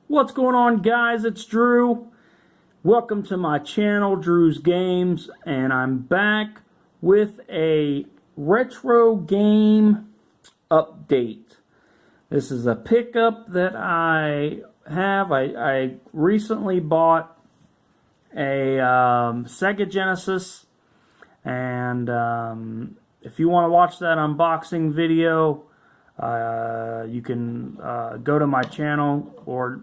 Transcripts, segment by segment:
What's going on, guys? It's Drew. Welcome to my channel, Drew's Games, and I'm back with a retro game update. This is a pickup that I have. I recently bought a Sega Genesis, and if you want to watch that unboxing video, you can go to my channel, or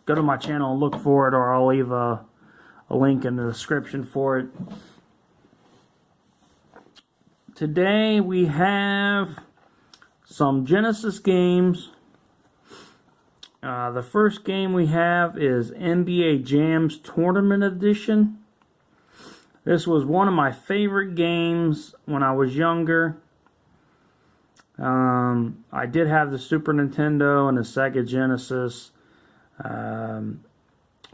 go to my channel and look for it, or I'll leave a link in the description for it. Today we have some Genesis games. The first game we have is NBA Jam's Tournament Edition. This was one of my favorite games when I was younger. I did have the Super Nintendo and the Sega Genesis.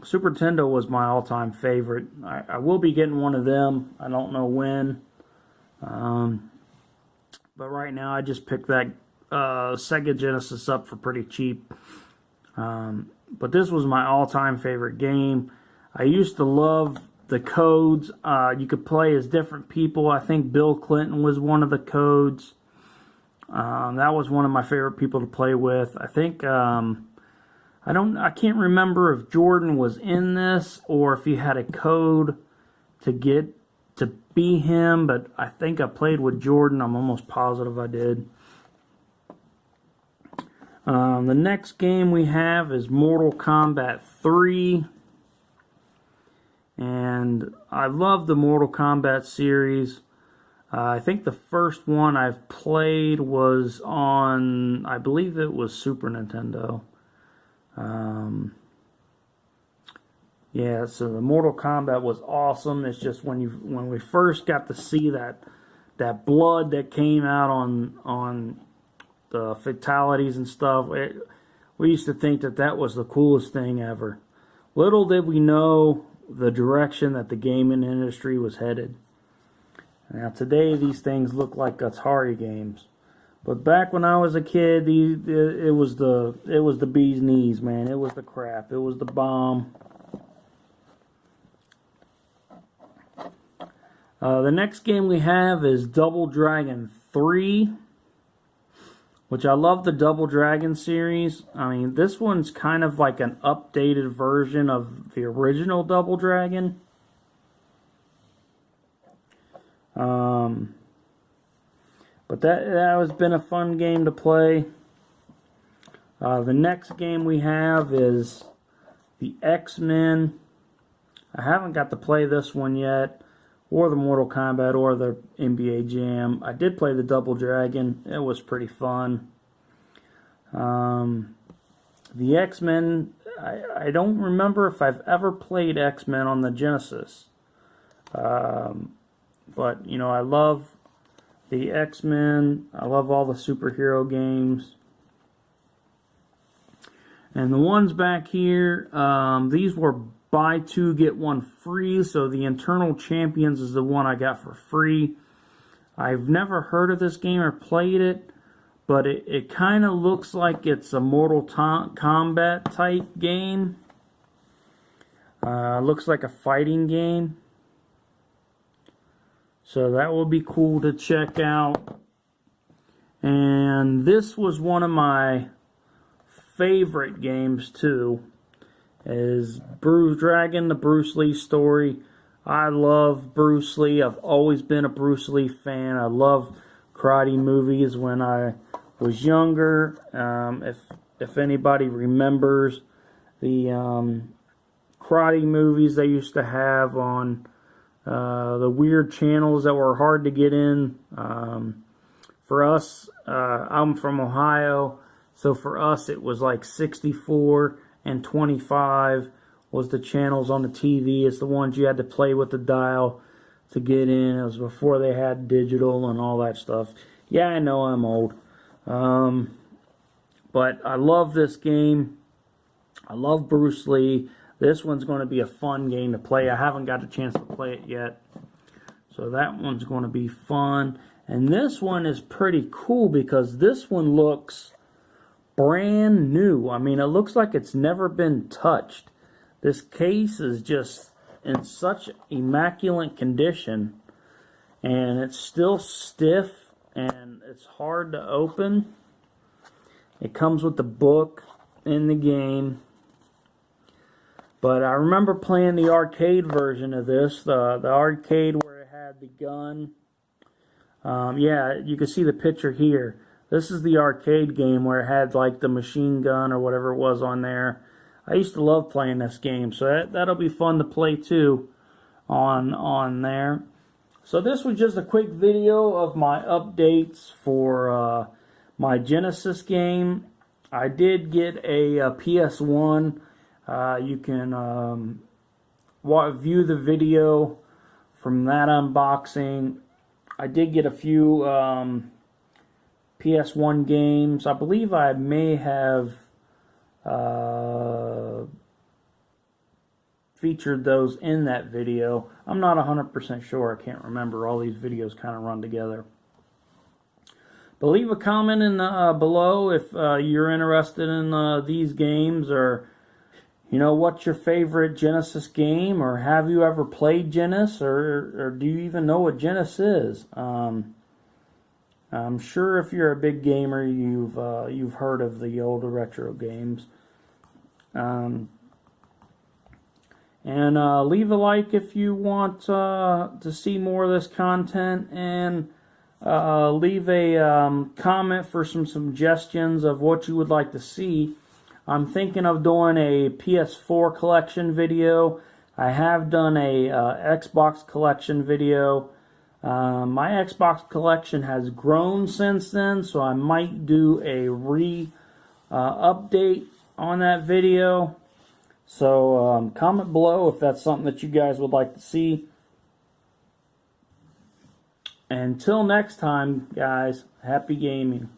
Super Nintendo was my all-time favorite. I will be getting one of them. I don't know when. But right now I just picked that Sega Genesis up for pretty cheap. But this was my all-time favorite game. I used to love the codes. You could play as different people. I think Bill Clinton was one of the codes. That was one of my favorite people to play with. I think I can't remember if Jordan was in this or if he had a code to get to be him, but I think I played with Jordan. I'm almost positive I did. The next game we have is Mortal Kombat 3. And I love the Mortal Kombat series. I think the first one I've played was on, I believe it was Super Nintendo. Yeah, so the Mortal Kombat was awesome. It's just when we first got to see that blood that came out on the fatalities and stuff, we used to think that was the coolest thing ever. Little did we know the direction that the gaming industry was headed. Now today these things look like Atari games, but back when I was a kid, it was the bee's knees, man. It was the crap. It was the bomb. The next game we have is Double Dragon 3, which I love the Double Dragon series. I mean, this one's kind of like an updated version of the original Double Dragon. But that has been a fun game to play. The next game we have is the X-Men. I haven't got to play this one yet, or the Mortal Kombat, or the NBA Jam. I did play the Double Dragon. It was pretty fun. The X-Men, I don't remember if I've ever played X-Men on the Genesis. But, I love the X-Men. I love all the superhero games. And the ones back here, these were buy two, get one free. So the Eternal Champions is the one I got for free. I've never heard of this game or played it, but it kind of looks like it's a Mortal Kombat type game. Looks like a fighting game. So that will be cool to check out. And this was one of my favorite games too, is Bruce Dragon, the Bruce Lee story. I love Bruce Lee. I've always been a Bruce Lee fan. I love karate movies when I was younger. If anybody remembers the karate movies they used to have on the weird channels that were hard to get in. For us, I'm from Ohio, so for us it was like 64 and 25 was the channels on the TV. It's the ones you had to play with the dial to get in. It was before they had digital and all that stuff. Yeah, I know I'm old. But I love this game. I love Bruce Lee. This one's going to be a fun game to play. I haven't got a chance to play it yet. So that one's going to be fun. And this one is pretty cool because this one looks brand new. I mean, it looks like it's never been touched. This case is just in such immaculate condition, and it's still stiff and it's hard to open. It comes with the book in the game. But I remember playing the arcade version of this, the arcade where it had the gun. Yeah, you can see the picture here. This is the arcade game where it had like the machine gun or whatever it was on there. I used to love playing this game, so that'll be fun to play too on there. So this was just a quick video of my updates for my Genesis game. I did get a PS1. You can view the video from that unboxing. I did get a few PS1 games. I believe I may have featured those in that video. I'm not 100% sure. I can't remember. All these videos kind of run together. But leave a comment in below if you're interested in these games, or you know, what's your favorite Genesis game, or have you ever played Genesis, or do you even know what Genesis is? I'm sure if you're a big gamer, you've heard of the older retro games. And leave a like if you want to see more of this content, and leave a comment for some suggestions of what you would like to see. I'm thinking of doing a PS4 collection video. I have done a Xbox collection video. My Xbox collection has grown since then, so I might do a update on that video. So comment below if that's something that you guys would like to see. Until next time, guys, happy gaming.